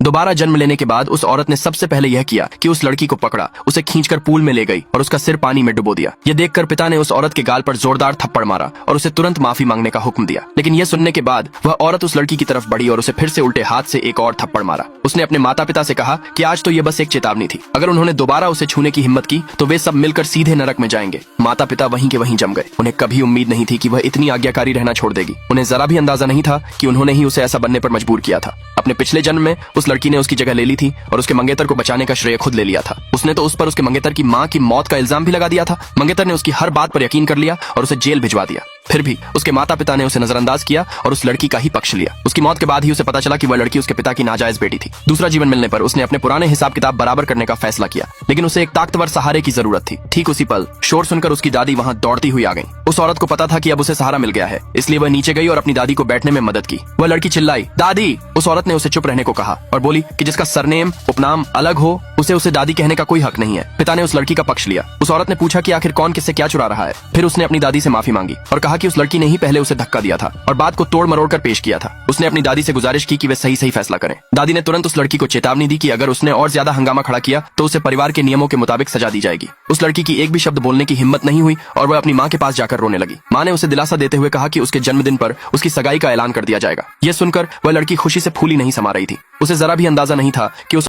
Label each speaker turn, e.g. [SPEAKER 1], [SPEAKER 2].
[SPEAKER 1] दोबारा जन्म लेने के बाद उस औरत ने सबसे पहले यह किया कि उस लड़की को पकड़ा, उसे खींचकर पूल में ले गई और उसका सिर पानी में डुबो दिया। यह देखकर पिता ने उस औरत के गाल पर जोरदार थप्पड़ मारा और उसे तुरंत माफी मांगने का हुक्म दिया। लेकिन यह सुनने के बाद वह औरत उस लड़की की तरफ बढ़ी और उसे फिर से उल्टे हाथ से एक और थप्पड़ मारा। उसने अपने माता पिता से कहा कि आज तो यह बस एक चेतावनी थी, अगर उन्होंने दोबारा उसे छूने की हिम्मत की तो वे सब मिलकर सीधे नरक में जाएंगे। माता पिता वहीं के वहीं जम गए। उन्हें कभी उम्मीद नहीं थी कि वह इतनी आज्ञाकारी रहना छोड़ देगी। उन्हें जरा भी अंदाजा नहीं था कि उन्होंने ही उसे ऐसा बनने पर मजबूर किया था। अपने पिछले जन्म में उस लड़की ने उसकी जगह ले ली थी और उसके मंगेतर को बचाने का श्रेय खुद ले लिया था। उसने तो उस पर उसके मंगेतर की मां की मौत का इल्जाम भी लगा दिया था। मंगेतर ने उसकी हर बात पर यकीन कर लिया और उसे जेल भिजवा दिया। फिर भी उसके माता पिता ने उसे नजरअंदाज किया और उस लड़की का ही पक्ष लिया। उसकी मौत के बाद ही उसे पता चला कि वह लड़की उसके पिता की नाजायज बेटी थी। दूसरा जीवन मिलने पर उसने अपने पुराने हिसाब किताब बराबर करने का फैसला किया, लेकिन उसे एक ताकतवर सहारे की जरूरत थी। ठीक उसी पल शोर सुनकर उसकी दादी वहां दौड़ती हुई आ गई। उस औरत को पता था कि अब उसे सहारा मिल गया है, इसलिए वह नीचे गई और अपनी दादी को बैठने में मदद की। वह लड़की चिल्लाई, दादी। उस औरत ने उसे चुप रहने को कहा और बोली कि जिसका सरनेम उपनाम अलग हो उसे दादी कहने का कोई हक नहीं है। पिता ने उस लड़की का पक्ष लिया। उस औरत ने पूछा कि आखिर कौन किससे क्या चुरा रहा है। फिर उसने अपनी दादी से माफी मांगी और कहा कि उस लड़की ने ही पहले उसे धक्का दिया था और बात को तोड़ मरोड़ कर पेश किया था। उसने अपनी दादी से गुजारिश की कि वे सही फैसला करें। दादी ने तुरंत उस लड़की को चेतावनी दी कि अगर उसने और ज्यादा हंगामा खड़ा किया तो उसे परिवार के नियमों के मुताबिक सजा दी जाएगी। उस लड़की की एक भी शब्द बोलने की हिम्मत नहीं हुई और वह अपनी मां के पास जाकर रोने लगी। मां ने उसे दिलासा देते हुए कहा कि उसके जन्मदिन पर उसकी सगाई का ऐलान कर दिया जाएगा। यह सुनकर वह लड़की खुशी से फूली नहीं समा रही थी। उसे जरा भी अंदाजा नहीं था कि उस